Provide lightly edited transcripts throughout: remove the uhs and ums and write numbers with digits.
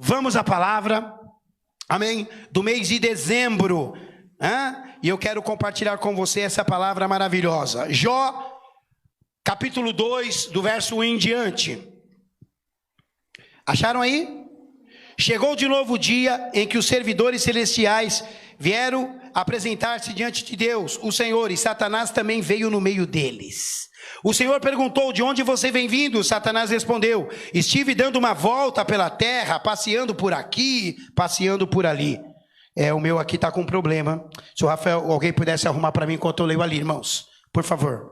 Vamos à palavra, amém, do mês de dezembro, e eu quero compartilhar com você essa palavra maravilhosa. Jó, capítulo 2, do verso 1 em diante. Acharam aí? Chegou de novo o dia em que os servidores celestiais vieram apresentar-se diante de Deus, o Senhor, e Satanás também veio no meio deles. O Senhor perguntou: de onde você vem vindo? Satanás respondeu: estive dando uma volta pela terra, passeando por aqui, passeando por ali. O meu aqui está com um problema. Se o Rafael, alguém pudesse arrumar para mim enquanto eu leio ali, irmãos, por favor.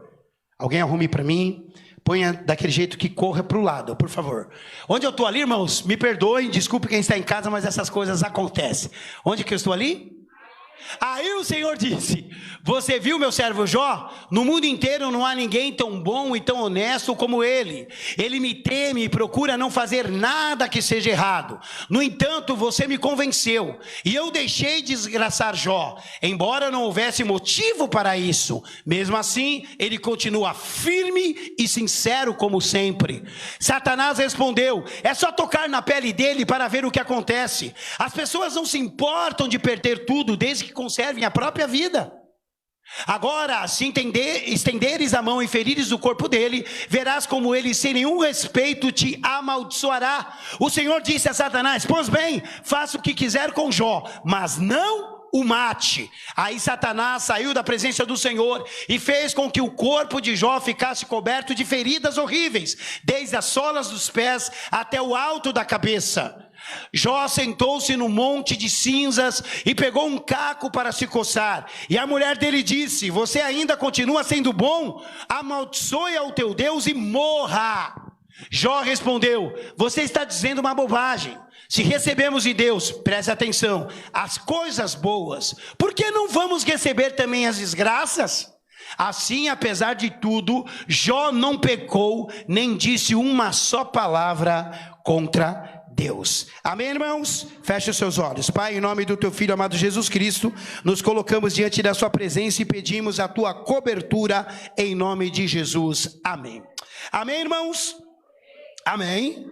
Alguém arrume para mim, ponha daquele jeito que corra para o lado, por favor. Onde eu estou ali, irmãos, me perdoem, desculpe quem está em casa, mas essas coisas acontecem. Onde que eu estou ali? Aí o Senhor disse: você viu meu servo Jó? No mundo inteiro não há ninguém tão bom e tão honesto como ele. Ele me teme e procura não fazer nada que seja errado. No entanto, você me convenceu e eu deixei desgraçar Jó, embora não houvesse motivo para isso. Mesmo assim, ele continua firme e sincero como sempre. Satanás respondeu: é só tocar na pele dele para ver o que acontece. As pessoas não se importam de perder tudo desde que conservem a própria vida. Agora, se estenderes a mão e ferires o corpo dele, verás como ele sem nenhum respeito te amaldiçoará. O Senhor disse a Satanás: pois bem, faça o que quiser com Jó, mas não o mate. Aí Satanás saiu da presença do Senhor e fez com que o corpo de Jó ficasse coberto de feridas horríveis, desde as solas dos pés até o alto da cabeça. Jó sentou-se no monte de cinzas e pegou um caco para se coçar. E a mulher dele disse: você ainda continua sendo bom? Amaldiçoe ao teu Deus e morra. Jó respondeu: você está dizendo uma bobagem. Se recebemos de Deus, preste atenção, as coisas boas, por que não vamos receber também as desgraças? Assim, apesar de tudo, Jó não pecou, nem disse uma só palavra contra Deus. Amém, irmãos? Feche os seus olhos. Pai, em nome do teu Filho amado Jesus Cristo, nos colocamos diante da sua presença e pedimos a tua cobertura em nome de Jesus. Amém. Amém, irmãos? Amém.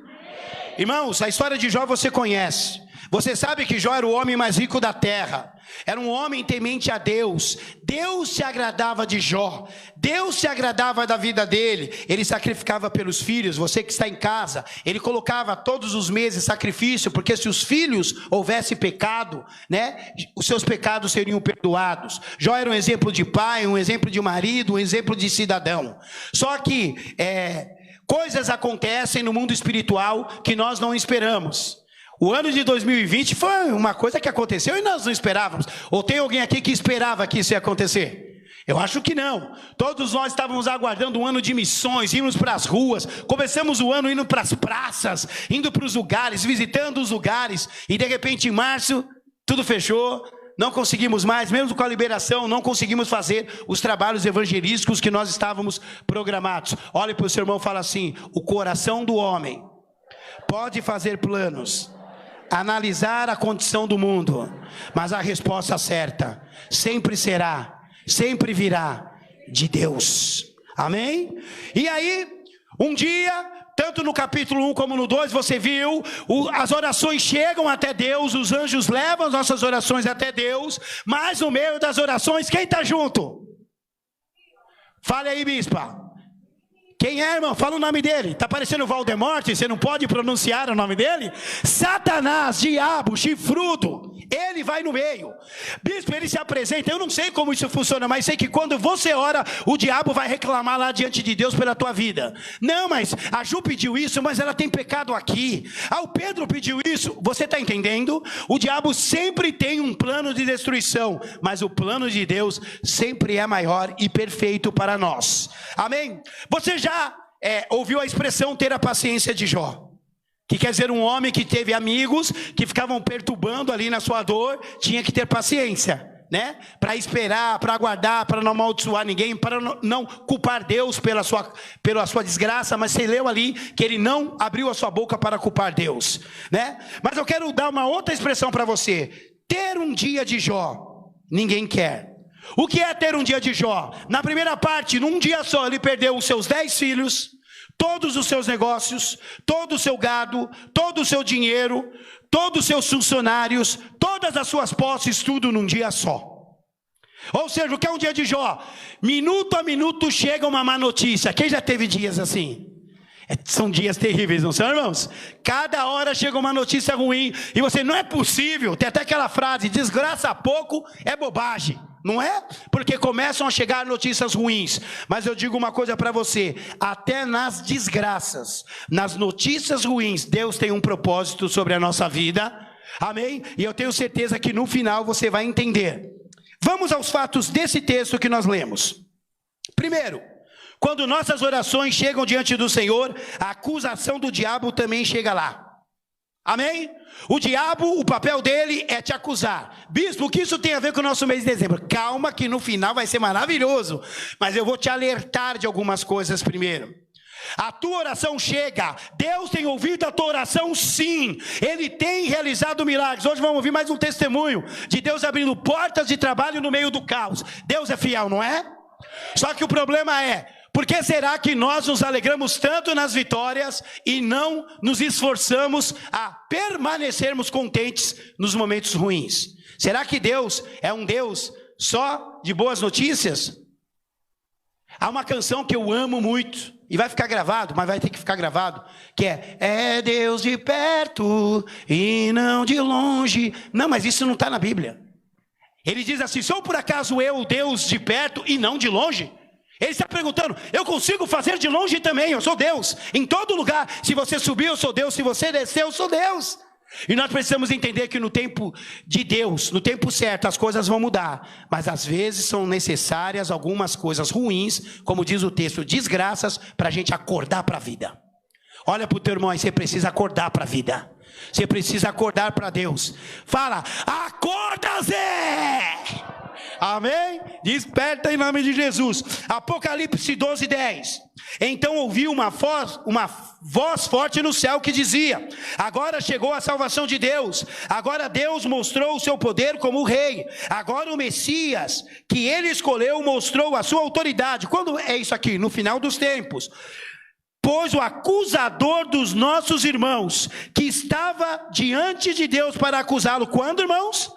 Irmãos, a história de Jó você conhece. Você sabe que Jó era o homem mais rico da terra. Era um homem temente a Deus. Deus se agradava de Jó. Deus se agradava da vida dele. Ele sacrificava pelos filhos. Você que está em casa, ele colocava todos os meses sacrifício, porque se os filhos houvesse pecado, os seus pecados seriam perdoados. Jó era um exemplo de pai, um exemplo de marido, um exemplo de cidadão. Só que coisas acontecem no mundo espiritual que nós não esperamos. O ano de 2020 foi uma coisa que aconteceu e nós não esperávamos. Ou tem alguém aqui que esperava que isso ia acontecer? Eu acho que não. Todos nós estávamos aguardando um ano de missões, íamos para as ruas, começamos o ano indo para as praças, indo para os lugares, visitando os lugares, e de repente em março tudo fechou, não conseguimos mais, mesmo com a liberação, não conseguimos fazer os trabalhos evangelísticos que nós estávamos programados. Olhe para o seu irmão e fala assim: o coração do homem pode fazer planos, analisar a condição do mundo, mas a resposta certa sempre será, sempre virá de Deus. Amém? E aí, um dia, tanto no capítulo 1 como no 2, você viu, as orações chegam até Deus, os anjos levam as nossas orações até Deus, mas no meio das orações, quem está junto? Fale aí, bispa. Quem é, irmão? Fala o nome dele. Está parecendo Voldemort, você não pode pronunciar o nome dele? Satanás, diabo, chifrudo. Ele vai no meio. Bispo, ele se apresenta. Eu não sei como isso funciona, mas sei que quando você ora, o diabo vai reclamar lá diante de Deus pela tua vida. Não, mas a Ju pediu isso, mas ela tem pecado aqui. O Pedro pediu isso. Você está entendendo? O diabo sempre tem um plano de destruição, mas o plano de Deus sempre é maior e perfeito para nós. Amém? Você já ouviu a expressão ter a paciência de Jó? Que quer dizer um homem que teve amigos que ficavam perturbando ali na sua dor, tinha que ter paciência, para esperar, para aguardar, para não amaldiçoar ninguém, para não culpar Deus pela sua desgraça, mas você leu ali que ele não abriu a sua boca para culpar Deus, Mas eu quero dar uma outra expressão para você: ter um dia de Jó, ninguém quer. O que é ter um dia de Jó? Na primeira parte, num dia só, ele perdeu os seus 10 filhos, todos os seus negócios, todo o seu gado, todo o seu dinheiro, todos os seus funcionários, todas as suas posses, tudo num dia só. Ou seja, o que é um dia de Jó? Minuto a minuto chega uma má notícia. Quem já teve dias assim? São dias terríveis, não são, irmãos? Cada hora chega uma notícia ruim e você, não é possível. Tem até aquela frase, desgraça pouco é bobagem, não é? Porque começam a chegar notícias ruins. Mas eu digo uma coisa para você, até nas desgraças, nas notícias ruins, Deus tem um propósito sobre a nossa vida, amém? E eu tenho certeza que no final você vai entender. Vamos aos fatos desse texto que nós lemos. Primeiro, quando nossas orações chegam diante do Senhor, a acusação do diabo também chega lá. Amém? O diabo, o papel dele é te acusar. Bispo, o que isso tem a ver com o nosso mês de dezembro? Calma que no final vai ser maravilhoso. Mas eu vou te alertar de algumas coisas primeiro. A tua oração chega, Deus tem ouvido a tua oração sim, Ele tem realizado milagres. Hoje vamos ouvir mais um testemunho de Deus abrindo portas de trabalho no meio do caos. Deus é fiel, não é? Só que o problema é, por que será que nós nos alegramos tanto nas vitórias e não nos esforçamos a permanecermos contentes nos momentos ruins? Será que Deus é um Deus só de boas notícias? Há uma canção que eu amo muito, e vai ficar gravado, mas vai ter que ficar gravado, que é Deus de perto e não de longe. Não, mas isso não está na Bíblia. Ele diz assim, sou por acaso eu Deus de perto e não de longe? Ele está perguntando, eu consigo fazer de longe também, eu sou Deus, em todo lugar. Se você subir, eu sou Deus, se você descer, eu sou Deus. E nós precisamos entender que no tempo de Deus, no tempo certo, as coisas vão mudar. Mas às vezes são necessárias algumas coisas ruins, como diz o texto, desgraças, para a gente acordar para a vida. Olha para o teu irmão aí, você precisa acordar para a vida. Você precisa acordar para Deus. Fala, acorda Zé! Amém? Desperta em nome de Jesus. Apocalipse 12:10. Então ouvi uma voz forte no céu que dizia, agora chegou a salvação de Deus, agora Deus mostrou o seu poder como rei, agora o Messias que ele escolheu mostrou a sua autoridade. Quando é isso aqui? No final dos tempos. Pois o acusador dos nossos irmãos, que estava diante de Deus para acusá-lo, quando, irmãos?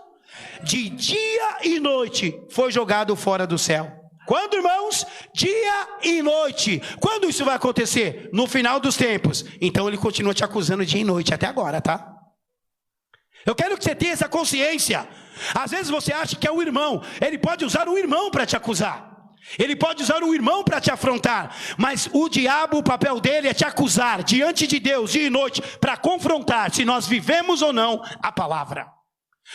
De dia e noite, foi jogado fora do céu. Quando, irmãos? Dia e noite. Quando isso vai acontecer? No final dos tempos. Então ele continua te acusando dia e noite, até agora, tá? Eu quero que você tenha essa consciência. Às vezes você acha que é o irmão, ele pode usar um irmão para te acusar. Ele pode usar um irmão para te afrontar, mas o diabo, o papel dele é te acusar diante de Deus dia e noite, para confrontar se nós vivemos ou não a palavra,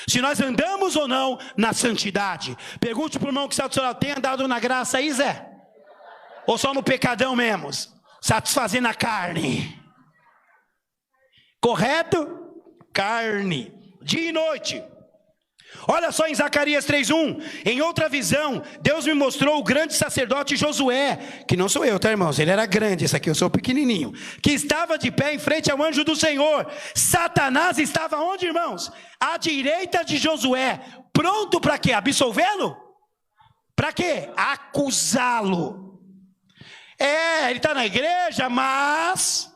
se nós andamos ou não na santidade. Pergunte para o irmão que está do seu lado, tem andado na graça aí, Zé? Ou só no pecadão mesmo, satisfazendo a carne? Correto? Carne, dia e noite. Olha só em Zacarias 3:1, em outra visão, Deus me mostrou o grande sacerdote Josué, que não sou eu, tá, irmãos? Ele era grande, esse aqui eu sou pequenininho, que estava de pé em frente ao anjo do Senhor. Satanás estava onde, irmãos? À direita de Josué, pronto para quê? Absolvê-lo? Para quê? Acusá-lo. Ele está na igreja, mas...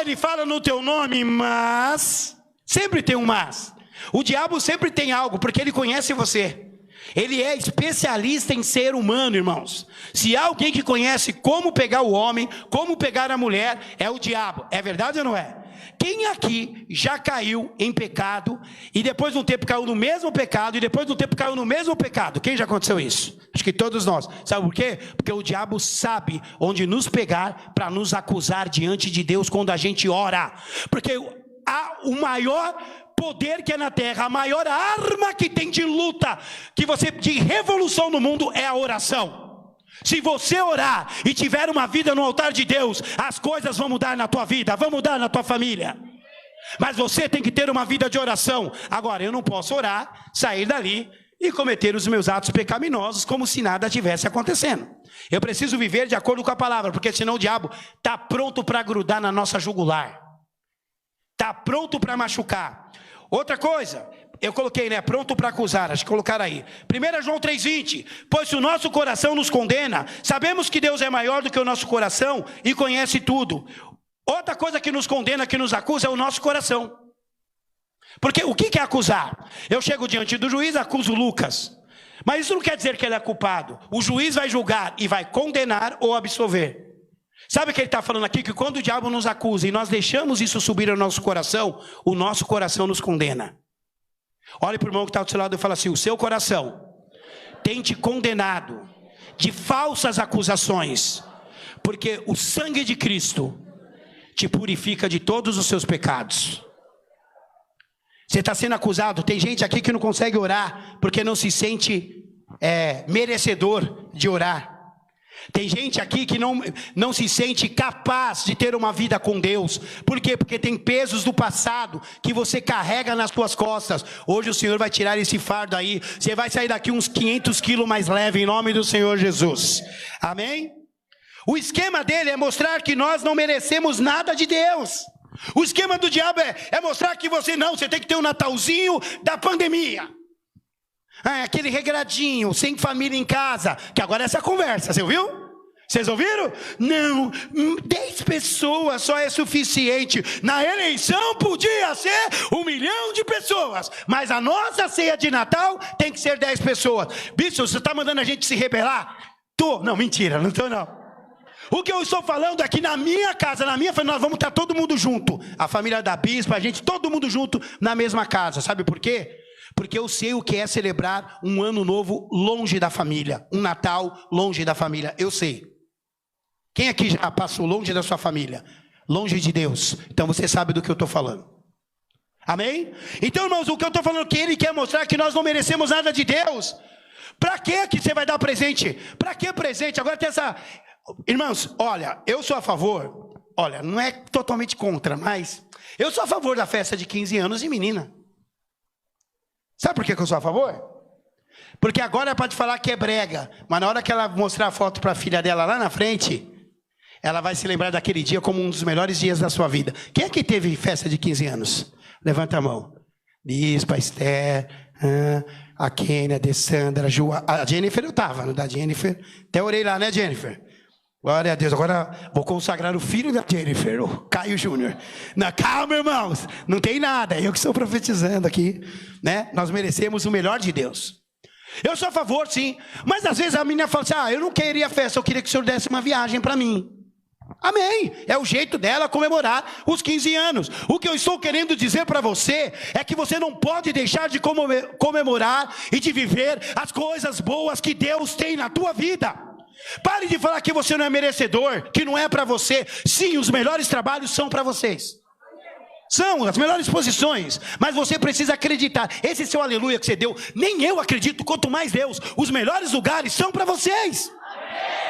ele fala no teu nome, mas... Sempre tem um mas. O diabo sempre tem algo, porque ele conhece você. Ele é especialista em ser humano, irmãos. Se há alguém que conhece como pegar o homem, como pegar a mulher, é o diabo. É verdade ou não é? Quem aqui já caiu em pecado, e depois de um tempo caiu no mesmo pecado, e depois de um tempo caiu no mesmo pecado? Quem já aconteceu isso? Acho que todos nós. Sabe por quê? Porque o diabo sabe onde nos pegar para nos acusar diante de Deus quando a gente ora. Porque há o maior poder que é na terra, a maior arma que tem de luta, de revolução no mundo, é a oração. Se você orar e tiver uma vida no altar de Deus, as coisas vão mudar na tua vida, vão mudar na tua família. Mas você tem que ter uma vida de oração. Agora, eu não posso orar, sair dali e cometer os meus atos pecaminosos como se nada tivesse acontecendo. Eu preciso viver de acordo com a palavra, porque senão o diabo está pronto para grudar na nossa jugular. Está pronto para machucar. Outra coisa, eu coloquei, né? Pronto para acusar, acho que colocaram aí. 1 João 3,20. Pois se o nosso coração nos condena, sabemos que Deus é maior do que o nosso coração e conhece tudo. Outra coisa que nos condena, que nos acusa, é o nosso coração. Porque o que é acusar? Eu chego diante do juiz, acuso Lucas. Mas isso não quer dizer que ele é culpado. O juiz vai julgar e vai condenar ou absolver. Sabe o que ele está falando aqui? Que quando o diabo nos acusa e nós deixamos isso subir ao nosso coração, o nosso coração nos condena. Olhe para o irmão que está do seu lado e fala assim: o seu coração tem te condenado de falsas acusações, porque o sangue de Cristo te purifica de todos os seus pecados. Você está sendo acusado. Tem gente aqui que não consegue orar porque não se sente merecedor de orar. Tem gente aqui que não se sente capaz de ter uma vida com Deus. Por quê? Porque tem pesos do passado que você carrega nas suas costas. Hoje o Senhor vai tirar esse fardo aí. Você vai sair daqui uns 500 quilos mais leve em nome do Senhor Jesus. Amém? O esquema dele é mostrar que nós não merecemos nada de Deus. O esquema do diabo é mostrar que você tem que ter um Natalzinho da pandemia. Aquele regradinho, sem família em casa, que agora é essa conversa, você ouviu? Vocês ouviram? Não, 10 pessoas só é suficiente. Na eleição podia ser 1 milhão de pessoas, mas a nossa ceia de Natal tem que ser 10 pessoas. Bicho, você está mandando a gente se rebelar? Não, mentira, não estou não. O que eu estou falando é que na minha casa, na minha família, nós vamos estar todo mundo junto. A família da bispa, a gente, todo mundo junto na mesma casa. Sabe por quê? Porque eu sei o que é celebrar um ano novo longe da família. Um Natal longe da família. Eu sei. Quem aqui já passou longe da sua família? Longe de Deus. Então você sabe do que eu estou falando. Amém? Então, irmãos, o que eu estou falando é que ele quer mostrar que nós não merecemos nada de Deus. Para que você vai dar presente? Para que presente? Agora tem essa... Irmãos, olha, eu sou a favor, olha, não é totalmente contra, mas eu sou a favor da festa de 15 anos de menina. Sabe por que eu sou a favor? Porque agora pode falar que é brega, mas na hora que ela mostrar a foto para a filha dela lá na frente, ela vai se lembrar daquele dia como um dos melhores dias da sua vida. Quem é que teve festa de 15 anos? Levanta a mão. Bispa, Esther, a Kênia, a Dessandra, a Jennifer eu estava, no da Jennifer. Até orei lá, né, Jennifer? Glória a Deus, agora vou consagrar o filho da Jennifer, o Caio Júnior. Calma, irmãos, não tem nada, eu que estou profetizando aqui, né? Nós merecemos o melhor de Deus. Eu sou a favor, sim, mas às vezes a menina fala assim: eu não queria festa, eu queria que o senhor desse uma viagem para mim. Amém, é o jeito dela comemorar os 15 anos. O que eu estou querendo dizer para você é que você não pode deixar de comemorar e de viver as coisas boas que Deus tem na tua vida. Pare de falar que você não é merecedor, que não é para você. Sim, os melhores trabalhos são para vocês. São as melhores posições. Mas você precisa acreditar. Esse seu aleluia que você deu, nem eu acredito, quanto mais Deus. Os melhores lugares são para vocês.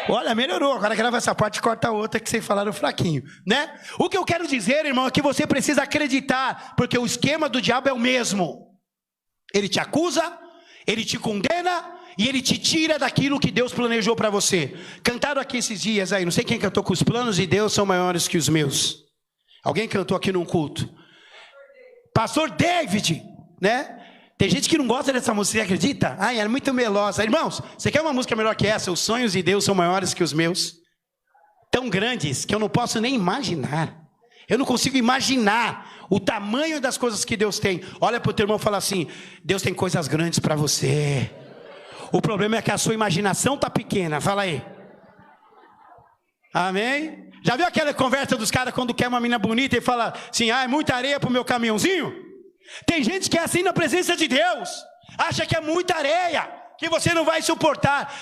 Olha, melhorou. Agora grava essa parte e corta a outra que vocês falaram fraquinho, né? O que eu quero dizer, irmão, é que você precisa acreditar. Porque o esquema do diabo é o mesmo. Ele te acusa, ele te condena e ele te tira daquilo que Deus planejou para você. Cantaram aqui esses dias aí, não sei quem cantou, que os planos de Deus são maiores que os meus. Alguém cantou aqui num culto? Pastor David, né? Tem gente que não gosta dessa música, você acredita? Ai, é muito melosa. Irmãos, você quer uma música melhor que essa? Os sonhos de Deus são maiores que os meus. Tão grandes que eu não posso nem imaginar. Eu não consigo imaginar o tamanho das coisas que Deus tem. Olha para o teu irmão e fala assim: Deus tem coisas grandes para você. O problema é que a sua imaginação está pequena. Fala aí. Amém? Já viu aquela conversa dos caras quando quer uma menina bonita e fala assim: é muita areia para o meu caminhãozinho? Tem gente que é assim na presença de Deus. Acha que é muita areia, que você não vai suportar.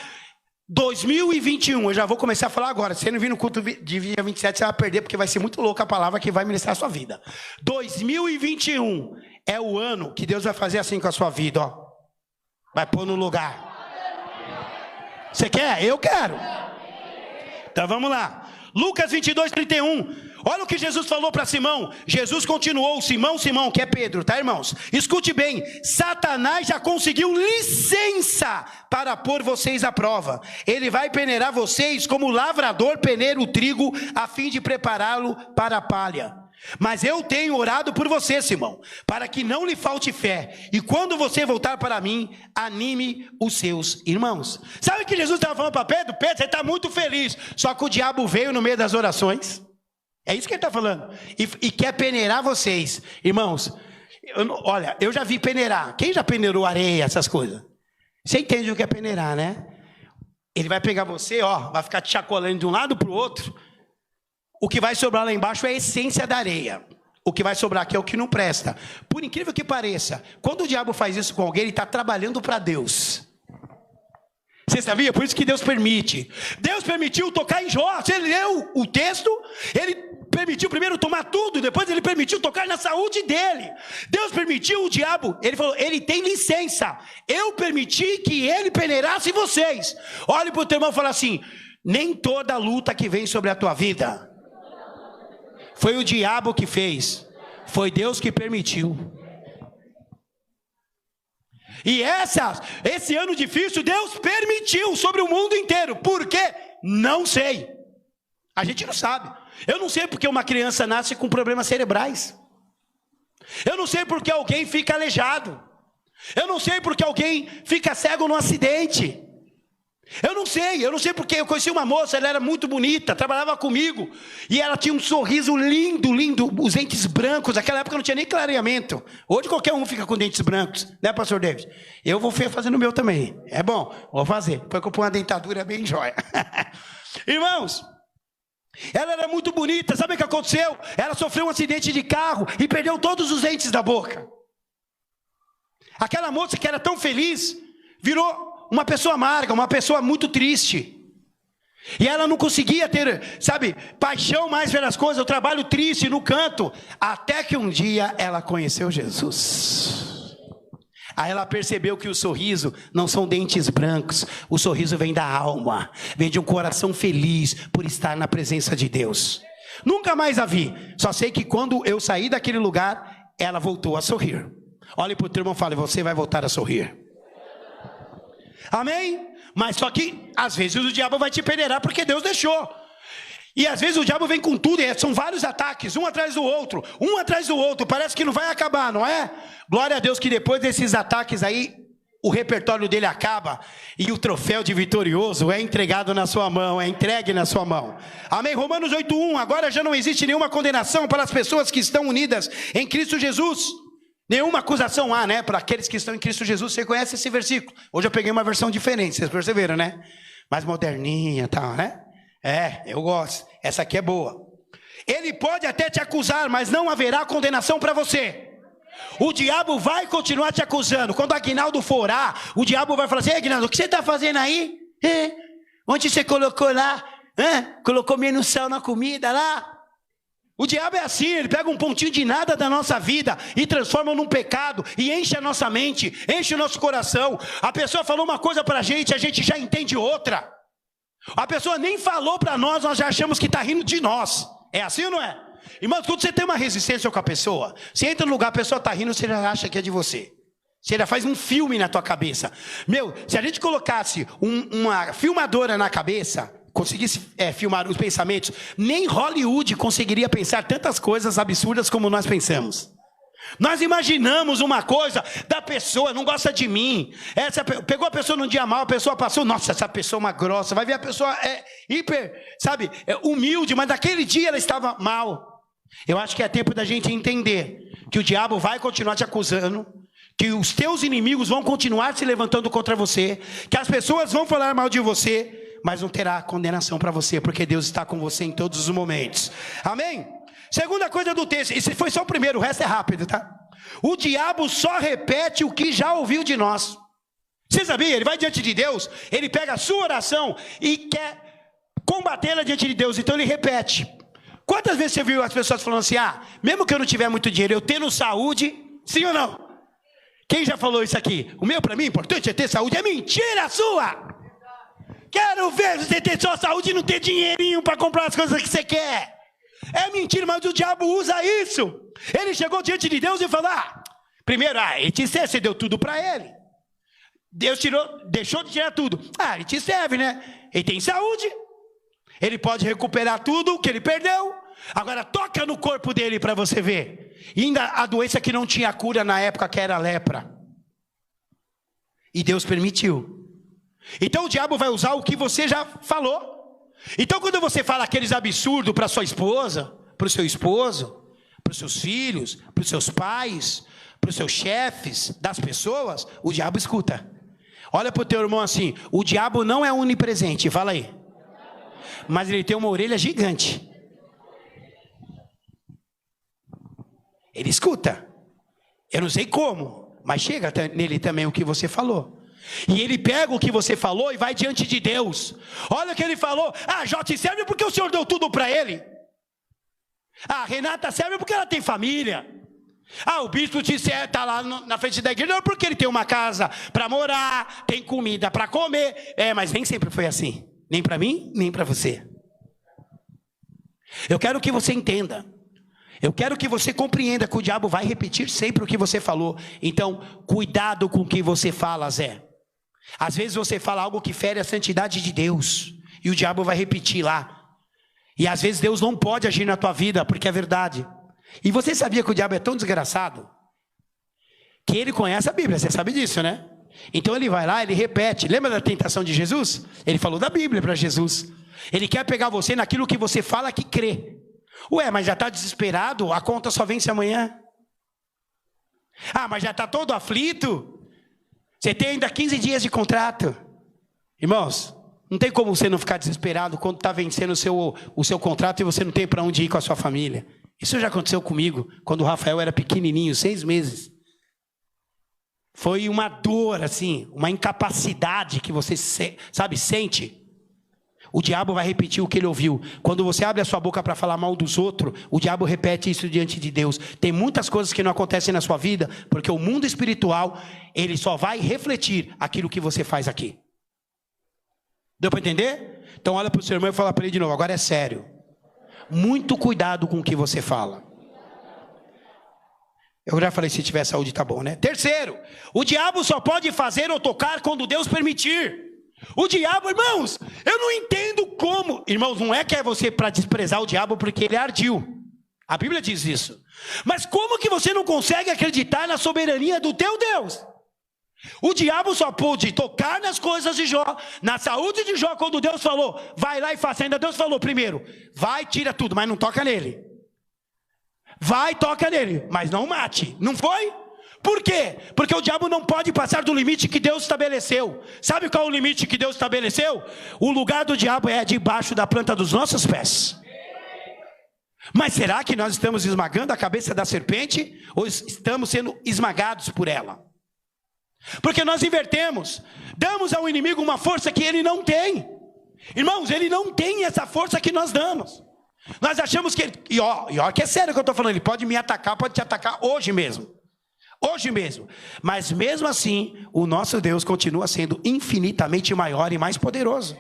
2021, eu já vou começar a falar agora. Se você não vir no culto de dia 27, você vai perder, porque vai ser muito louca a palavra que vai ministrar a sua vida. 2021 é o ano que Deus vai fazer assim com a sua vida, ó. Vai pôr no lugar. Você quer? Eu quero. Então vamos lá. Lucas 22, 31. Olha o que Jesus falou para Simão. Jesus continuou: Simão, Simão, que é Pedro, tá, irmãos? Escute bem: Satanás já conseguiu licença para pôr vocês à prova. Ele vai peneirar vocês como o lavrador peneira o trigo a fim de prepará-lo para a palha. Mas eu tenho orado por você, Simão, para que não lhe falte fé. E quando você voltar para mim, anime os seus irmãos. Sabe o que Jesus estava falando para Pedro? Pedro, você está muito feliz. Só que o diabo veio no meio das orações. É isso que ele está falando. E quer peneirar vocês. Irmãos, olha, eu já vi peneirar. Quem já peneirou areia, essas coisas? Você entende o que é peneirar, né? Ele vai pegar você, ó, vai ficar te chacoalhando de um lado para o outro. O que vai sobrar lá embaixo é a essência da areia. O que vai sobrar aqui é o que não presta. Por incrível que pareça, quando o diabo faz isso com alguém, ele está trabalhando para Deus. Você sabia? Por isso que Deus permite. Deus permitiu tocar em Jó. Você leu o texto? Ele permitiu primeiro tomar tudo, depois ele permitiu tocar na saúde dele. Deus permitiu o diabo. Ele falou, ele tem licença. Eu permiti que ele peneirasse vocês. Olhe para o teu irmão e fala assim, nem toda luta que vem sobre a tua vida foi o diabo que fez, foi Deus que permitiu. E esse ano difícil, Deus permitiu sobre o mundo inteiro. Por quê? Não sei. A gente não sabe. Eu não sei porque uma criança nasce com problemas cerebrais. Eu não sei porque alguém fica aleijado. Eu não sei porque alguém fica cego num acidente. Eu não sei porque eu conheci uma moça, ela era muito bonita, trabalhava comigo, e ela tinha um sorriso lindo, lindo, os dentes brancos, naquela época não tinha nem clareamento. Hoje qualquer um fica com dentes brancos, né, pastor David? Eu vou fazer no meu também, é bom, vou fazer, depois que eu ponho uma dentadura bem jóia. Irmãos, ela era muito bonita, sabe o que aconteceu? Ela sofreu um acidente de carro e perdeu todos os dentes da boca. Aquela moça que era tão feliz, virou uma pessoa amarga, uma pessoa muito triste. E ela não conseguia ter, sabe, paixão mais pelas coisas, o trabalho triste no canto. Até que um dia ela conheceu Jesus. Aí ela percebeu que o sorriso não são dentes brancos. O sorriso vem da alma, vem de um coração feliz por estar na presença de Deus. Nunca mais a vi. Só sei que quando eu saí daquele lugar, ela voltou a sorrir. Olhe para o teu irmão e fale, você vai voltar a sorrir. Amém? Mas só que às vezes o diabo vai te peneirar porque Deus deixou. E às vezes o diabo vem com tudo, e são vários ataques, um atrás do outro, parece que não vai acabar, não é? Glória a Deus que depois desses ataques aí, o repertório dele acaba, e o troféu de vitorioso é entregado na sua mão, é entregue na sua mão. Amém? Romanos 8:1, agora já não existe nenhuma condenação para as pessoas que estão unidas em Cristo Jesus. Nenhuma acusação há, né, para aqueles que estão em Cristo Jesus. Você conhece esse versículo? Hoje eu peguei uma versão diferente, vocês perceberam, né? Mais moderninha e tal, né? É, eu gosto. Essa aqui é boa. Ele pode até te acusar, mas não haverá condenação para você. O diabo vai continuar te acusando. Quando Aguinaldo for orar, o diabo vai falar assim, Aguinaldo, o que você está fazendo aí? Onde você colocou lá? Colocou menos sal na comida lá? O diabo é assim, ele pega um pontinho de nada da nossa vida e transforma num pecado e enche a nossa mente, enche o nosso coração. A pessoa falou uma coisa pra gente, a gente já entende outra. A pessoa nem falou pra nós, nós já achamos que está rindo de nós. É assim ou não é? Irmãos, quando você tem uma resistência com a pessoa, você entra no lugar, a pessoa está rindo, você já acha que é de você. Você já faz um filme na tua cabeça. Meu, se a gente colocasse uma filmadora na cabeça, conseguisse filmar os pensamentos, nem Hollywood conseguiria pensar tantas coisas absurdas como nós pensamos. Nós imaginamos uma coisa da pessoa, não gosta de mim, pegou a pessoa num dia mal, a pessoa passou, nossa, essa pessoa é uma grossa, vai ver a pessoa humilde, mas naquele dia ela estava mal. Eu acho que é tempo da gente entender que o diabo vai continuar te acusando, que os teus inimigos vão continuar se levantando contra você, que as pessoas vão falar mal de você, mas não terá condenação para você, porque Deus está com você em todos os momentos. Amém? Segunda coisa do texto, esse foi só o primeiro, o resto é rápido, tá? O diabo só repete o que já ouviu de nós. Você sabia? Ele vai diante de Deus, ele pega a sua oração e quer combatê-la diante de Deus, então ele repete. Quantas vezes você viu as pessoas falando assim, mesmo que eu não tiver muito dinheiro, eu tendo saúde, sim ou não? Quem já falou isso aqui? O meu, para mim, importante é ter saúde, é mentira sua! Quero ver você ter só saúde e não ter dinheirinho para comprar as coisas que você quer. É mentira, mas o diabo usa isso. Ele chegou diante de Deus e falou, primeiro, ele te serve, você deu tudo para ele. Deus deixou de tirar tudo. Ele te serve, né? Ele tem saúde. Ele pode recuperar tudo que ele perdeu. Agora toca no corpo dele para você ver. E ainda a doença que não tinha cura na época, que era a lepra. E Deus permitiu. Então o diabo vai usar o que você já falou. Então quando você fala aqueles absurdos para sua esposa, para o seu esposo, para os seus filhos, para os seus pais, para os seus chefes, das pessoas, o diabo escuta. Olha para o teu irmão assim: o diabo não é onipresente, fala aí. Mas ele tem uma orelha gigante. Ele escuta. Eu não sei como, mas chega nele também o que você falou. E ele pega o que você falou e vai diante de Deus. Olha o que ele falou: ah, Jota serve porque o Senhor deu tudo para ele. Ah, Renata serve porque ela tem família. Ah, o bispo está lá na frente da igreja porque ele tem uma casa para morar, tem comida para comer. Mas nem sempre foi assim. Nem para mim, nem para você. Eu quero que você entenda. Eu quero que você compreenda que o diabo vai repetir sempre o que você falou. Então, cuidado com o que você fala, Zé. Às vezes você fala algo que fere a santidade de Deus, e o diabo vai repetir lá. E às vezes Deus não pode agir na tua vida, porque é verdade. E você sabia que o diabo é tão desgraçado, que ele conhece a Bíblia, você sabe disso, né? Então ele vai lá, ele repete. Lembra da tentação de Jesus? Ele falou da Bíblia para Jesus. Ele quer pegar você naquilo que você fala que crê. Ué, mas já está desesperado? A conta só vence amanhã. Ah, mas já está todo aflito? Você tem ainda 15 dias de contrato. Irmãos, não tem como você não ficar desesperado quando está vencendo o seu contrato e você não tem para onde ir com a sua família. Isso já aconteceu comigo, quando o Rafael era pequenininho, 6 meses. Foi uma dor, assim, uma incapacidade que você, sente. O diabo vai repetir o que ele ouviu. Quando você abre a sua boca para falar mal dos outros, o diabo repete isso diante de Deus. Tem muitas coisas que não acontecem na sua vida, porque o mundo espiritual, ele só vai refletir aquilo que você faz aqui. Deu para entender? Então olha para o seu irmão e fala para ele de novo: agora é sério. Muito cuidado com o que você fala. Eu já falei, se tiver saúde tá bom, né? Terceiro, o diabo só pode fazer ou tocar quando Deus permitir. O diabo, irmãos, eu não entendo como. Irmãos, não é que é você para desprezar o diabo porque ele é ardil. A Bíblia diz isso. Mas como que você não consegue acreditar na soberania do teu Deus? O diabo só pôde tocar nas coisas de Jó, na saúde de Jó, quando Deus falou: vai lá e faça. Ainda Deus falou primeiro: vai, tira tudo, mas não toca nele. Vai, toca nele, mas não mate. Não foi? Por quê? Porque o diabo não pode passar do limite que Deus estabeleceu. Sabe qual é o limite que Deus estabeleceu? O lugar do diabo é debaixo da planta dos nossos pés. Mas será que nós estamos esmagando a cabeça da serpente? Ou estamos sendo esmagados por ela? Porque nós invertemos. Damos ao inimigo uma força que ele não tem. Irmãos, ele não tem essa força que nós damos. Nós achamos que ele... E ó, que é sério o que eu estou falando. Ele pode me atacar, pode te atacar hoje mesmo. Hoje mesmo. Mas mesmo assim, o nosso Deus continua sendo infinitamente maior e mais poderoso.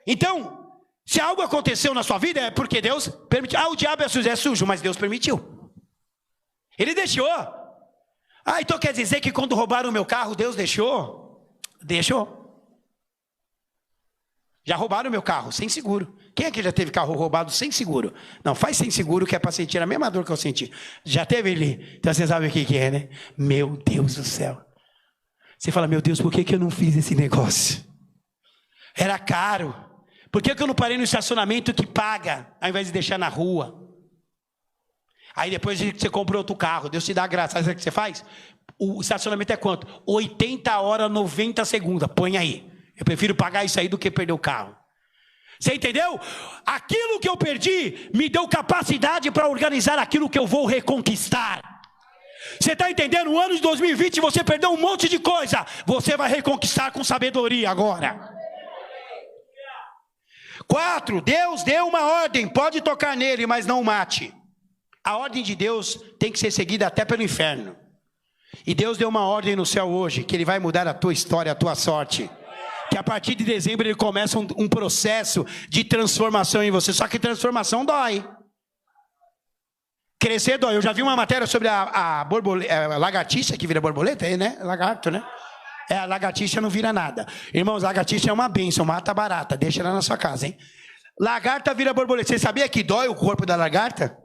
Então, se algo aconteceu na sua vida, é porque Deus permitiu. Ah, o diabo é sujo, mas Deus permitiu. Ele deixou. Ah, então quer dizer que quando roubaram o meu carro, Deus deixou? Deixou. Já roubaram o meu carro, sem seguro. Quem é que já teve carro roubado sem seguro? Não, faz sem seguro, que é para sentir a mesma dor que eu senti. Já teve ele? Então você sabe o que é, né? Meu Deus do céu. Você fala: meu Deus, por que eu não fiz esse negócio? Era caro. Por que eu não parei no estacionamento que paga, ao invés de deixar na rua? Aí depois você compra outro carro, Deus te dá graça. Sabe o que você faz? O estacionamento é quanto? 80 horas, 90 segundos. Põe aí. Eu prefiro pagar isso aí do que perder o carro. Você entendeu? Aquilo que eu perdi me deu capacidade para organizar aquilo que eu vou reconquistar. Você está entendendo? No ano de 2020 você perdeu um monte de coisa. Você vai reconquistar com sabedoria agora. 4. Deus deu uma ordem. Pode tocar nele, mas não mate. A ordem de Deus tem que ser seguida até pelo inferno. E Deus deu uma ordem no céu hoje, que Ele vai mudar a tua história, a tua sorte. Que a partir de dezembro Ele começa um processo de transformação em você. Só que transformação dói. Crescer dói. Eu já vi uma matéria sobre a lagartixa que vira borboleta, né? Lagarto, né? A lagartixa não vira nada. Irmãos, lagartixa é uma bênção, mata barata. Deixa ela na sua casa, hein? Lagarta vira borboleta. Você sabia que dói o corpo da lagarta?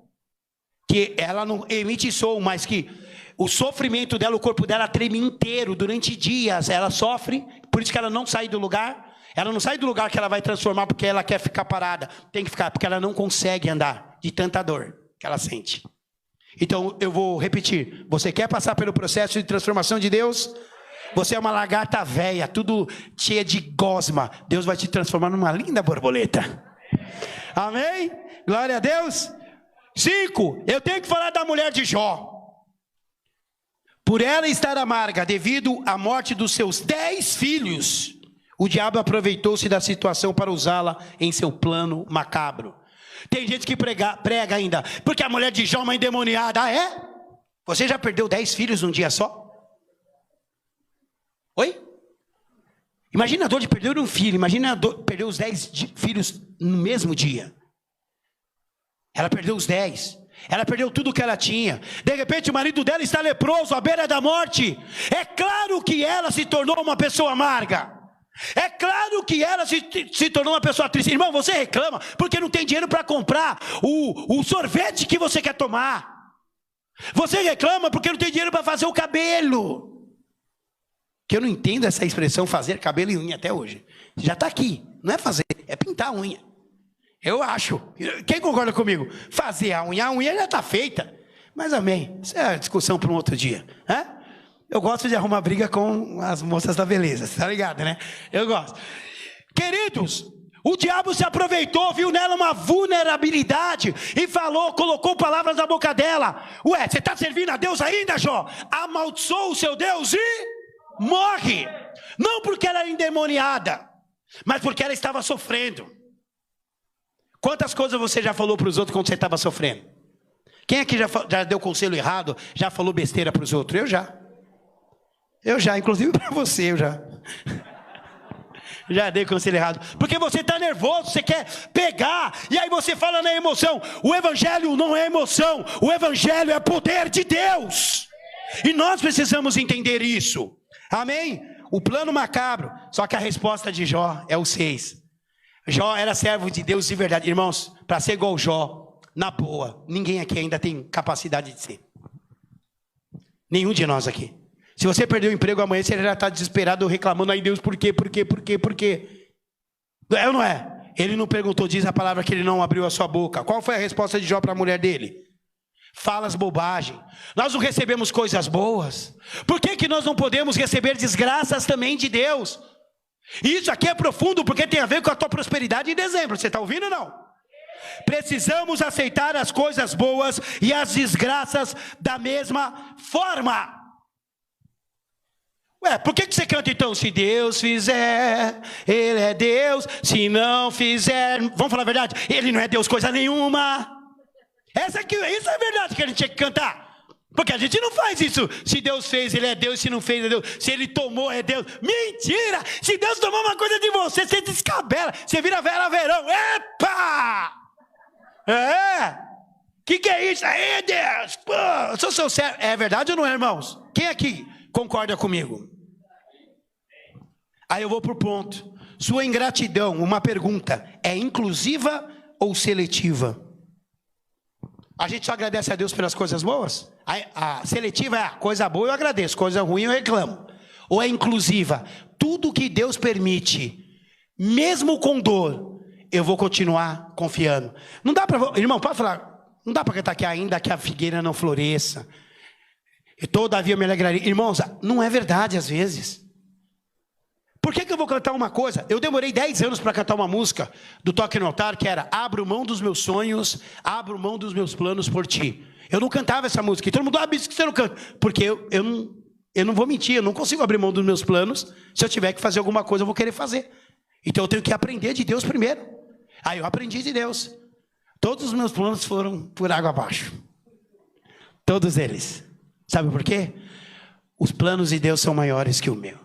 Que ela não emite som, mas que o sofrimento dela, o corpo dela treme inteiro durante dias. Ela sofre, por isso que ela não sai do lugar. Ela não sai do lugar que ela vai transformar porque ela quer ficar parada. Tem que ficar, porque ela não consegue andar de tanta dor que ela sente. Então eu vou repetir. Você quer passar pelo processo de transformação de Deus? Você é uma lagarta velha, tudo cheia de gosma. Deus vai te transformar numa linda borboleta. Amém? Glória a Deus. 5. Eu tenho que falar da mulher de Jó. Por ela estar amarga devido à morte dos seus 10 filhos, o diabo aproveitou-se da situação para usá-la em seu plano macabro. Tem gente que prega ainda, porque a mulher de Jó é uma endemoniada. Ah, é? Você já perdeu 10 filhos num dia só? Oi? Imagina a dor de perder um filho. Imagina a dor de perder os 10 filhos no mesmo dia. Ela perdeu os 10. Ela perdeu tudo que ela tinha. De repente o marido dela está leproso, à beira da morte. É claro que ela se tornou uma pessoa amarga. É claro que ela se tornou uma pessoa triste. Irmão, você reclama porque não tem dinheiro para comprar o sorvete que você quer tomar. Você reclama porque não tem dinheiro para fazer o cabelo. Que eu não entendo essa expressão fazer cabelo e unha até hoje. Já está aqui. Não é fazer, é pintar a unha. Eu acho. Quem concorda comigo? Fazer a unha já está feita. Mas amém. Isso é discussão para um outro dia. Eu gosto de arrumar briga com as moças da beleza. Tá ligado, né? Eu gosto. Queridos, o diabo se aproveitou, viu nela uma vulnerabilidade e colocou palavras na boca dela. Ué, você está servindo a Deus ainda, Jó? Amaldiçoou o seu Deus e morre. Não porque ela era endemoniada, mas porque ela estava sofrendo. Quantas coisas você já falou para os outros quando você estava sofrendo? Quem aqui já deu conselho errado, já falou besteira para os outros? Eu já, inclusive para você, eu já. Já dei conselho errado. Porque você está nervoso, você quer pegar, e aí você fala na emoção. O evangelho não é emoção, o evangelho é poder de Deus. E nós precisamos entender isso. Amém? O plano macabro, só que a resposta de Jó é o 6. Jó era servo de Deus de verdade. Irmãos, para ser igual Jó, na boa, ninguém aqui ainda tem capacidade de ser. Nenhum de nós aqui. Se você perdeu o emprego amanhã, você já está desesperado, reclamando, aí Deus, por quê? É ou não é? Ele não perguntou, diz a palavra que ele não abriu a sua boca. Qual foi a resposta de Jó para a mulher dele? Falas bobagem. Nós não recebemos coisas boas. Por que nós não podemos receber desgraças também de Deus? Isso aqui é profundo, porque tem a ver com a tua prosperidade em dezembro. Você está ouvindo ou não? Precisamos aceitar as coisas boas e as desgraças da mesma forma. Ué, por que você canta então? Se Deus fizer, Ele é Deus. Se não fizer, vamos falar a verdade, Ele não é Deus coisa nenhuma. Isso é a verdade que a gente tinha que cantar. Porque a gente não faz isso. Se Deus fez, Ele é Deus. Se não fez, é Deus. Se Ele tomou, é Deus. Mentira! Se Deus tomou uma coisa de você, você descabela. Você vira Vera Verão. Epa! Que é isso? Aí, Deus! Pô, eu sou seu servo. É verdade ou não é, irmãos? Quem aqui concorda comigo? Aí eu vou pro ponto. Sua ingratidão, uma pergunta, é inclusiva ou seletiva? A gente só agradece a Deus pelas coisas boas? A seletiva é coisa boa eu agradeço, coisa ruim eu reclamo. Ou é inclusiva? Tudo que Deus permite, mesmo com dor, eu vou continuar confiando. Não dá para, irmão, pode falar, não dá para cantar aqui ainda que a figueira não floresça. E todavia me alegrarei. Irmãos, não é verdade às vezes. Por que eu vou cantar uma coisa? Eu demorei 10 anos para cantar uma música do Toque no Altar, que era abro mão dos meus sonhos, abro mão dos meus planos por ti. Eu não cantava essa música. E todo mundo, isso que você não canta. Porque eu não vou mentir, eu não consigo abrir mão dos meus planos. Se eu tiver que fazer alguma coisa, eu vou querer fazer. Então eu tenho que aprender de Deus primeiro. Aí eu aprendi de Deus. Todos os meus planos foram por água abaixo. Todos eles. Sabe por quê? Os planos de Deus são maiores que o meu.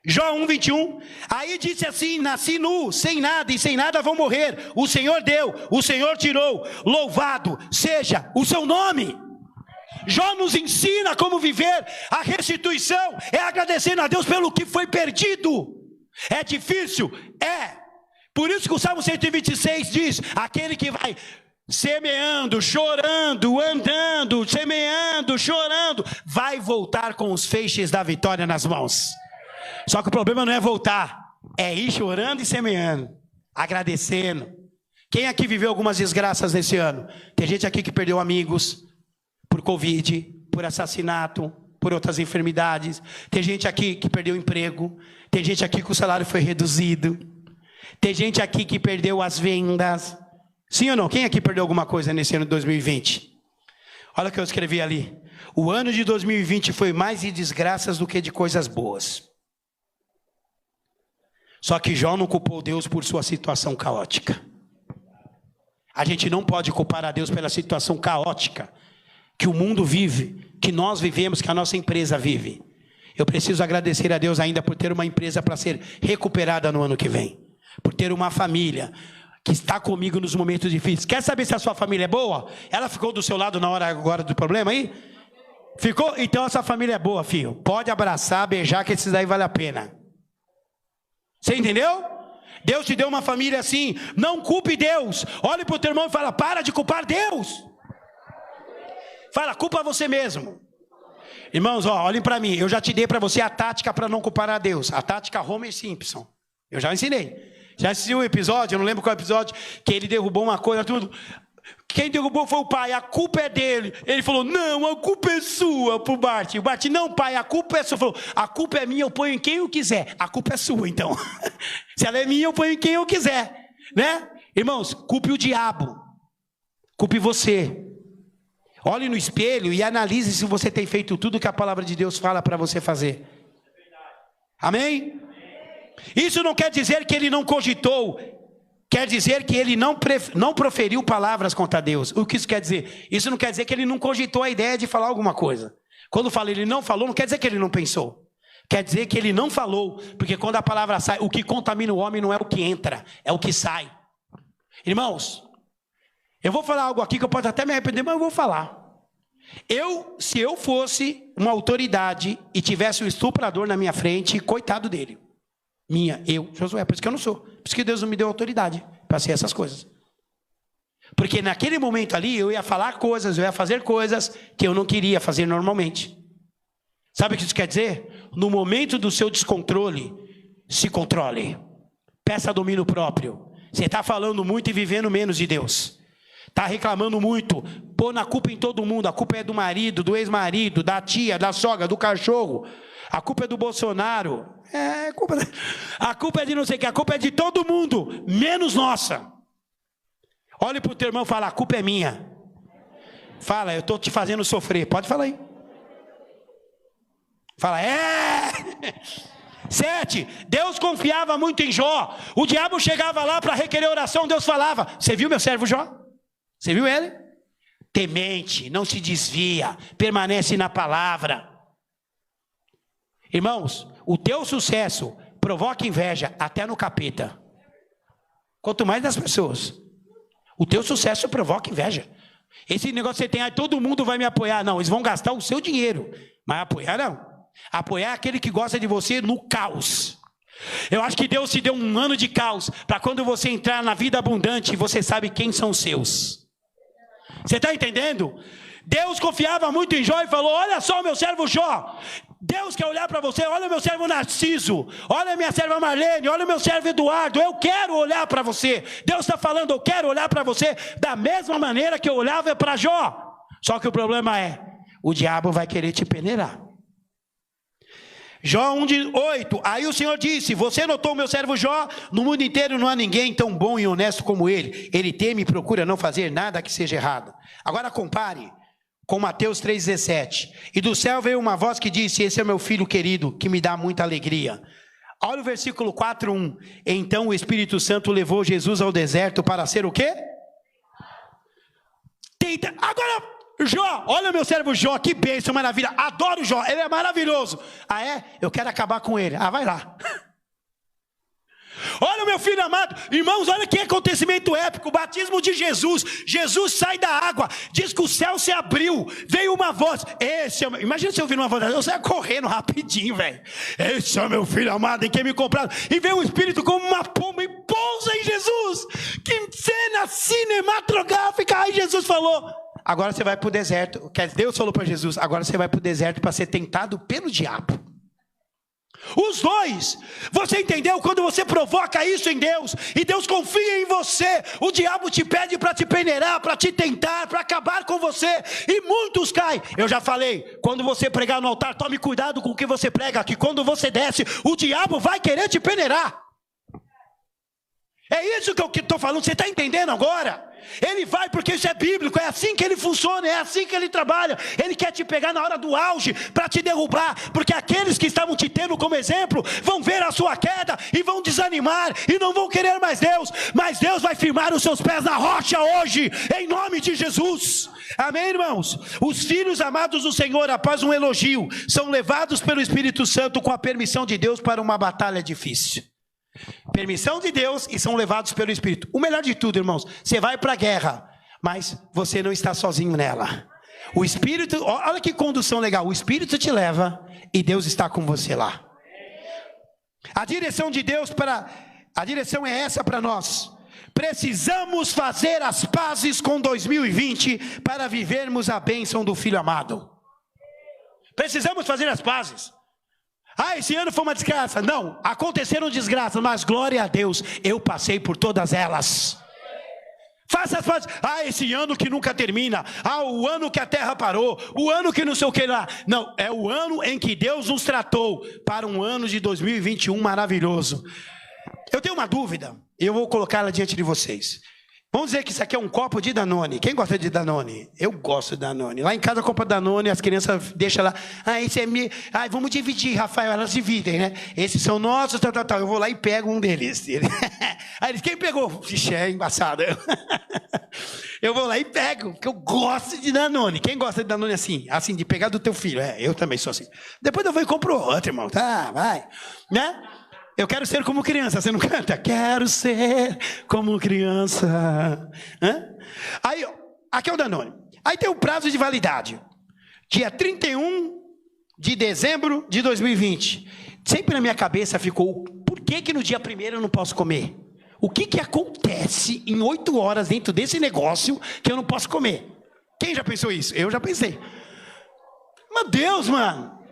Jó 1:21, aí disse assim, nasci nu, sem nada e sem nada vou morrer. O Senhor deu, o Senhor tirou, louvado seja o seu nome. Jó nos ensina como viver a restituição, é agradecendo a Deus pelo que foi perdido. É difícil? É. Por isso que o Salmo 126 diz: aquele que vai semeando, chorando, andando, semeando, chorando, vai voltar com os feixes da vitória nas mãos. Só que o problema não é voltar, é ir chorando e semeando, agradecendo. Quem aqui viveu algumas desgraças nesse ano? Tem gente aqui que perdeu amigos por Covid, por assassinato, por outras enfermidades. Tem gente aqui que perdeu emprego. Tem gente aqui que o salário foi reduzido. Tem gente aqui que perdeu as vendas. Sim ou não? Quem aqui perdeu alguma coisa nesse ano de 2020? Olha o que eu escrevi ali. O ano de 2020 foi mais de desgraças do que de coisas boas. Só que Jó não culpou Deus por sua situação caótica. A gente não pode culpar a Deus pela situação caótica que o mundo vive, que nós vivemos, que a nossa empresa vive. Eu preciso agradecer a Deus ainda por ter uma empresa para ser recuperada no ano que vem. Por ter uma família que está comigo nos momentos difíceis. Quer saber se a sua família é boa? Ela ficou do seu lado na hora agora do problema aí? Ficou? Então essa família é boa, filho. Pode abraçar, beijar, que esses daí vale a pena. Você entendeu? Deus te deu uma família assim. Não culpe Deus. Olhe para o teu irmão e fala: para de culpar Deus. Fala: culpa você mesmo. Irmãos, ó, olhem para mim. Eu já te dei para você a tática para não culpar a Deus. A tática Homer Simpson. Eu já ensinei. Já assistiu um episódio, eu não lembro qual episódio, que ele derrubou uma coisa, tudo. Quem derrubou foi o pai, a culpa é dele. Ele falou: não, a culpa é sua, pro Bart. O Bart: não, pai, a culpa é sua. Falou: a culpa é minha, eu ponho em quem eu quiser. A culpa é sua, então. Se ela é minha, eu ponho em quem eu quiser, né? Irmãos, culpe o diabo. Culpe você. Olhe no espelho e analise se você tem feito tudo que a palavra de Deus fala para você fazer. Amém? Isso não quer dizer que ele não cogitou, quer dizer que ele não proferiu palavras contra Deus. O que isso quer dizer? Isso não quer dizer que ele não cogitou a ideia de falar alguma coisa. Quando fala ele não falou, não quer dizer que ele não pensou. Quer dizer que ele não falou, porque quando a palavra sai, o que contamina o homem não é o que entra, é o que sai. Irmãos, eu vou falar algo aqui que eu posso até me arrepender, mas eu vou falar. Se eu fosse uma autoridade e tivesse um estuprador na minha frente, coitado dele. Josué, por isso que eu não sou. Por isso que Deus não me deu autoridade para ser essas coisas. Porque naquele momento ali, eu ia falar coisas, eu ia fazer coisas que eu não queria fazer normalmente. Sabe o que isso quer dizer? No momento do seu descontrole, se controle. Peça domínio próprio. Você está falando muito e vivendo menos de Deus. Está reclamando muito, pondo a culpa em todo mundo. A culpa é do marido, do ex-marido, da tia, da sogra, do cachorro. A culpa é do Bolsonaro. A culpa é de não sei o que. A culpa é de todo mundo, menos nossa. Olhe para o teu irmão e fala: a culpa é minha. Fala: eu estou te fazendo sofrer. Pode falar aí. Fala: 7. Deus confiava muito em Jó. O diabo chegava lá para requerer oração. Deus falava: você viu meu servo Jó? Você viu ele? Temente, não se desvia, permanece na palavra. Irmãos, o teu sucesso provoca inveja até no capeta. Quanto mais das pessoas. O teu sucesso provoca inveja. Esse negócio que você tem: todo mundo vai me apoiar. Não, eles vão gastar o seu dinheiro. Mas apoiar não. Apoiar é aquele que gosta de você no caos. Eu acho que Deus te deu um ano de caos, para quando você entrar na vida abundante, você sabe quem são os seus. Você está entendendo? Deus confiava muito em Jó e falou: olha só o meu servo Jó. Deus quer olhar para você: olha o meu servo Narciso, olha a minha serva Marlene, olha o meu servo Eduardo. Eu quero olhar para você. Deus está falando: eu quero olhar para você da mesma maneira que eu olhava para Jó. Só que o problema é, o diabo vai querer te peneirar. Jó 1:8. Aí o Senhor disse: você notou o meu servo Jó? No mundo inteiro não há ninguém tão bom e honesto como ele. Ele teme e procura não fazer nada que seja errado. Agora compare com Mateus 3,17. E do céu veio uma voz que disse: esse é o meu filho querido, que me dá muita alegria. Olha o versículo 4:1. Então o Espírito Santo levou Jesus ao deserto para ser o quê? Agora, Jó, olha meu servo Jó, que bênção, maravilha. Adoro Jó, ele é maravilhoso. Ah é? Eu quero acabar com ele. Ah, vai lá. Olha o meu filho amado. Irmãos, olha que acontecimento épico. O batismo de Jesus. Jesus sai da água, diz que o céu se abriu, veio uma voz. Imagina você ouvindo uma voz, eu saia correndo rapidinho, velho. Esse é o meu filho amado, em quem me compraram. E veio o Espírito como uma pomba e pousa Ai, Jesus, que cena cinematográfica. Ai, Jesus falou, agora você vai para o deserto. Deus falou para Jesus, agora você vai para o deserto para ser tentado pelo diabo. Os dois, você entendeu? Quando você provoca isso em Deus, e Deus confia em você, o diabo te pede para te peneirar, para te tentar, para acabar com você, e muitos caem. Eu já falei, quando você pregar no altar, tome cuidado com o que você prega, que quando você desce, o diabo vai querer te peneirar. É isso que eu estou falando, você está entendendo agora? Ele vai porque isso é bíblico, é assim que ele funciona, é assim que ele trabalha. Ele quer te pegar na hora do auge para te derrubar, porque aqueles que estavam te tendo como exemplo vão ver a sua queda e vão desanimar e não vão querer mais Deus. Mas Deus vai firmar os seus pés na rocha hoje, em nome de Jesus. Amém, irmãos? Os filhos amados do Senhor, após um elogio, são levados pelo Espírito Santo com a permissão de Deus para uma batalha difícil. Permissão de Deus e são levados pelo Espírito. O melhor de tudo, irmãos, você vai para a guerra, mas você não está sozinho nela. O Espírito, olha que condução legal, o Espírito te leva e Deus está com você lá. A direção de Deus a direção é essa para nós. Precisamos fazer as pazes com 2020 para vivermos a bênção do Filho amado. Precisamos fazer as pazes. Ah, esse ano foi uma desgraça. Não, aconteceram desgraças, mas glória a Deus, eu passei por todas elas. Faça as pazes. Ah, esse ano que nunca termina. Ah, o ano que a terra parou. O ano que não sei o que lá. Não, é o ano em que Deus nos tratou para um ano de 2021 maravilhoso. Eu tenho uma dúvida, eu vou colocá-la diante de vocês. Vamos dizer que isso aqui é um copo de Danone. Quem gosta de Danone? Eu gosto de Danone. Lá em casa compra Danone, as crianças deixam lá. Ah, esse é meu. Ah, vamos dividir, Rafael. Elas dividem, né? Esses são nossos, tal. Eu vou lá e pego um deles. Aí eles, quem pegou? Vixe, é embaçado. Eu vou lá e pego, porque eu gosto de Danone. Quem gosta de Danone assim? Assim, de pegar do teu filho. É, eu também sou assim. Depois eu vou e compro outro, irmão. Tá, vai. Né? Eu quero ser como criança, você não canta? Quero ser como criança. Hã? Aí, aqui é o Danone. Aí tem o prazo de validade. Dia 31 de dezembro de 2020. Sempre na minha cabeça ficou, por que no dia 1º eu não posso comer? O que acontece em 8 horas dentro desse negócio que eu não posso comer? Quem já pensou isso? Eu já pensei. Meu Deus, mano.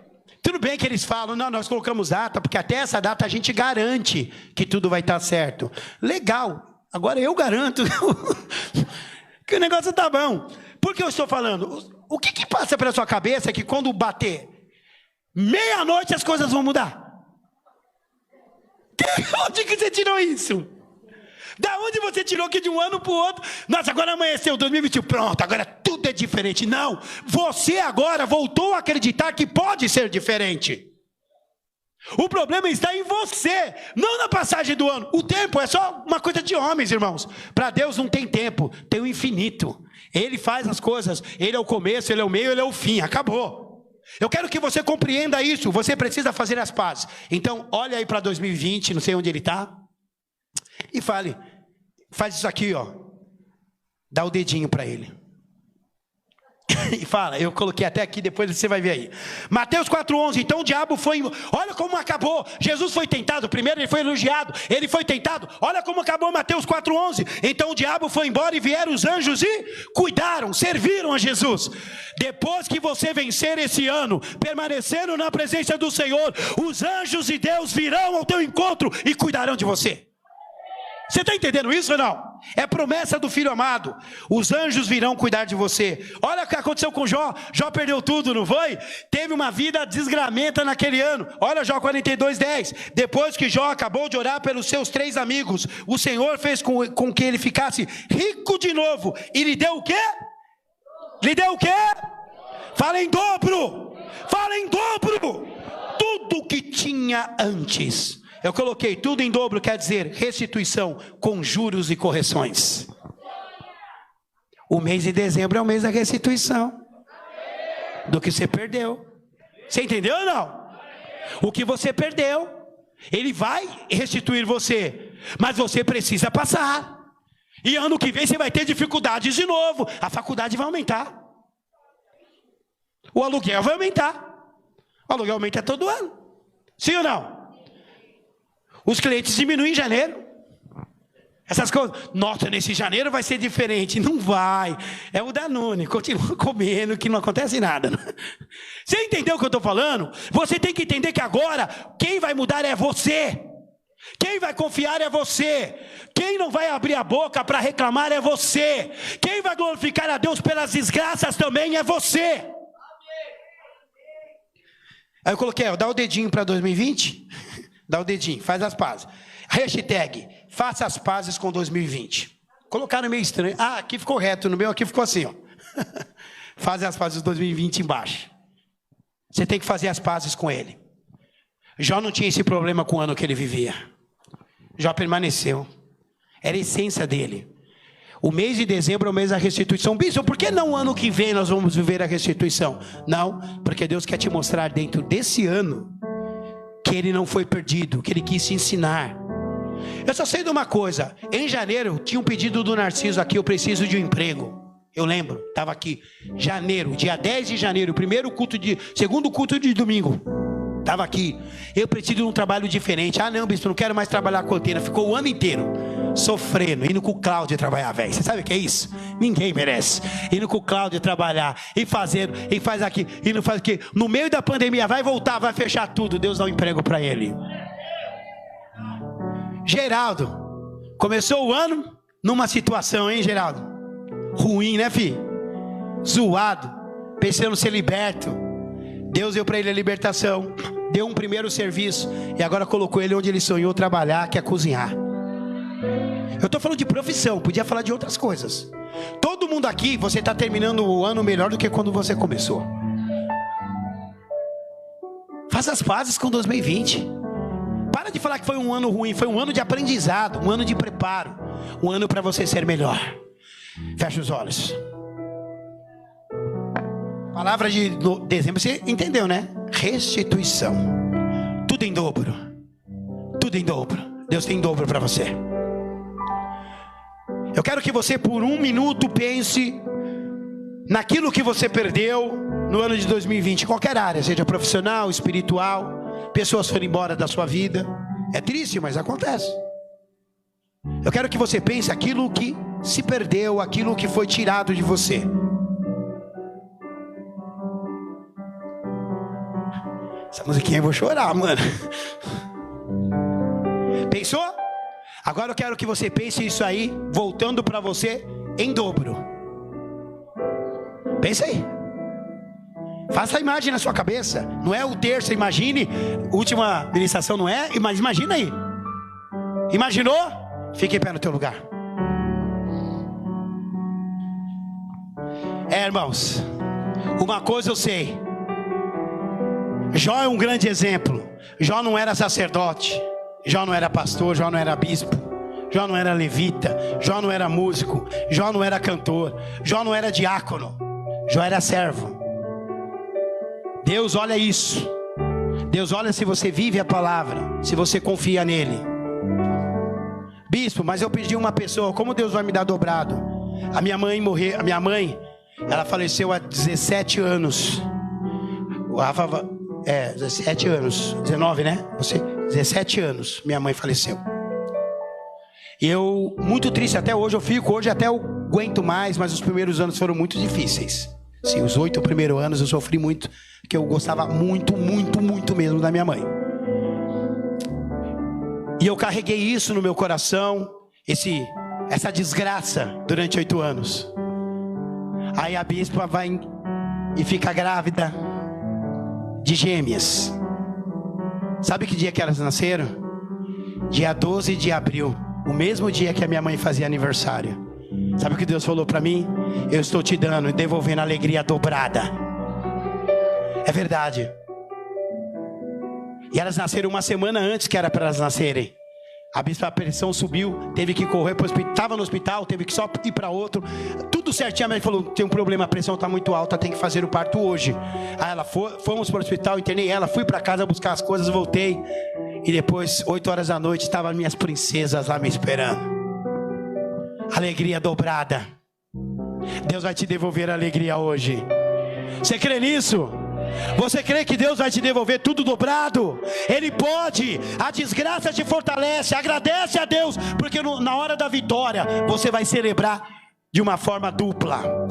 Tudo bem que eles falam, não, nós colocamos data, porque até essa data a gente garante que tudo vai estar certo. Legal, agora eu garanto que o negócio está bom. Por que eu estou falando? O que passa pela sua cabeça que quando bater meia-noite as coisas vão mudar? Onde que você tirou isso? Da onde você tirou que de um ano para o outro? Nossa, agora amanheceu 2021, pronto, agora tudo é diferente. Não, você agora voltou a acreditar que pode ser diferente. O problema está em você, não na passagem do ano. O tempo é só uma coisa de homens, irmãos. Para Deus não tem tempo, tem o infinito. Ele faz as coisas, Ele é o começo, Ele é o meio, Ele é o fim, acabou. Eu quero que você compreenda isso, você precisa fazer as pazes. Então, olha aí para 2020, não sei onde ele está, e fale, faz isso aqui, ó. Dá o dedinho para ele. E fala, eu coloquei até aqui, depois você vai ver aí. Mateus 4,11, então o diabo foi, olha como acabou, Jesus foi tentado, primeiro ele foi elogiado, ele foi tentado, olha como acabou Mateus 4,11, então o diabo foi embora e vieram os anjos e cuidaram, serviram a Jesus. Depois que você vencer esse ano, permanecendo na presença do Senhor, os anjos de Deus virão ao teu encontro e cuidarão de você. Você está entendendo isso ou não? É promessa do Filho amado. Os anjos virão cuidar de você. Olha o que aconteceu com Jó. Jó perdeu tudo, não foi? Teve uma vida desgramenta naquele ano. Olha Jó 42:10. Depois que Jó acabou de orar pelos seus 3 amigos, o Senhor fez com que ele ficasse rico de novo. E lhe deu o quê? Lhe deu o quê? Fala em dobro. Fala em dobro. Tudo que tinha antes. Eu coloquei tudo em dobro, quer dizer restituição com juros e correções. O mês de dezembro é o mês da restituição do que você perdeu. Você entendeu ou não? O que você perdeu, ele vai restituir você, mas você precisa passar. E ano que vem você vai ter dificuldades de novo. A faculdade vai aumentar. O aluguel vai aumentar. O aluguel aumenta todo ano. Sim ou não? Os clientes diminuem em janeiro. Essas coisas, nossa, nesse janeiro vai ser diferente. Não vai. É o Danone, continua comendo que não acontece nada. Você entendeu o que eu estou falando? Você tem que entender que agora quem vai mudar é você. Quem vai confiar é você. Quem não vai abrir a boca para reclamar é você. Quem vai glorificar a Deus pelas desgraças também é você. Aí eu coloquei, dá o dedinho para 2020. Dá o dedinho, faz as pazes. Hashtag, faça as pazes com 2020. Colocaram meio estranho. Ah, aqui ficou reto, no meu aqui ficou assim, ó. Faça as pazes de 2020 embaixo. Você tem que fazer as pazes com ele. Jó não tinha esse problema com o ano que ele vivia. Jó permaneceu. Era a essência dele. O mês de dezembro é o mês da restituição. Bispo, por que não o ano que vem nós vamos viver a restituição? Não, porque Deus quer te mostrar dentro desse ano que ele não foi perdido, que ele quis te ensinar. Eu só sei de uma coisa. Em janeiro tinha um pedido do Narciso aqui, eu preciso de um emprego. Eu lembro, estava aqui, janeiro, dia 10 de janeiro, segundo culto de domingo. Estava aqui, eu preciso de um trabalho diferente. Ah não, bispo, não quero mais trabalhar com antena. Ficou o ano inteiro sofrendo, indo com o Cláudio trabalhar, velho. Você sabe o que é isso? Ninguém merece. Indo com o Cláudio trabalhar, e fazendo, e faz aqui, e não faz aqui. No meio da pandemia, vai voltar, vai fechar tudo. Deus dá um emprego para ele. Geraldo, começou o ano numa situação, hein, Geraldo? Ruim, né, filho? Zoado, pensando ser liberto. Deus deu para ele a libertação, deu um primeiro serviço e agora colocou ele onde ele sonhou trabalhar, que é cozinhar. Eu estou falando de profissão, podia falar de outras coisas. Todo mundo aqui, você está terminando o ano melhor do que quando você começou. Faça as pazes com 2020. Para de falar que foi um ano ruim, foi um ano de aprendizado, um ano de preparo, um ano para você ser melhor. Feche os olhos. Palavra de dezembro, você entendeu, né? Restituição. Tudo em dobro. Tudo em dobro. Deus tem em dobro para você. Eu quero que você por um minuto pense naquilo que você perdeu no ano de 2020, qualquer área, seja profissional, espiritual. Pessoas foram embora da sua vida. É triste, mas acontece. Eu quero que você pense aquilo que se perdeu, aquilo que foi tirado de você. Essa musiquinha eu vou chorar, mano. Pensou? Agora eu quero que você pense isso aí, voltando para você em dobro. Pensa aí. Faça a imagem na sua cabeça. Não é o terço, imagine. Última ministração não é? Mas imagina aí. Imaginou? Fique em pé no teu lugar. Irmãos, uma coisa eu sei. Jó é um grande exemplo. Jó não era sacerdote. Jó não era pastor. Jó não era bispo. Jó não era levita. Jó não era músico. Jó não era cantor. Jó não era diácono. Jó era servo. Deus olha isso. Deus olha se você vive a palavra, se você confia nele. Bispo, mas eu pedi uma pessoa, como Deus vai me dar dobrado? A minha mãe morreu, ela faleceu há 17 anos. O Rafa, 17 anos, 19, né? Você, 17 anos, minha mãe faleceu. E eu, muito triste, até hoje eu fico, hoje até eu aguento mais, mas os primeiros anos foram muito difíceis. Sim, os 8 primeiros anos eu sofri muito, porque eu gostava muito mesmo da minha mãe. E eu carreguei isso no meu coração, essa desgraça durante 8 anos. Aí a bispa vai e fica grávida de gêmeas. Sabe que dia que elas nasceram? Dia 12 de abril, o mesmo dia que a minha mãe fazia aniversário. Sabe o que Deus falou para mim? Eu estou te dando e devolvendo a alegria dobrada. É verdade. E elas nasceram uma semana antes que era para elas nascerem. A bispa, a pressão subiu, teve que correr para o hospital, estava no hospital, teve que só ir para outro. Tudo certinho, a mãe falou, tem um problema, a pressão está muito alta, tem que fazer o parto hoje. Aí ela fomos para o hospital, internei ela, fui para casa buscar as coisas, voltei. E depois, 8 horas da noite, estavam minhas princesas lá me esperando. Alegria dobrada. Deus vai te devolver a alegria hoje. Você crê nisso? Você crê que Deus vai te devolver tudo dobrado? Ele pode. A desgraça te fortalece. Agradece a Deus, porque na hora da vitória você vai celebrar de uma forma dupla.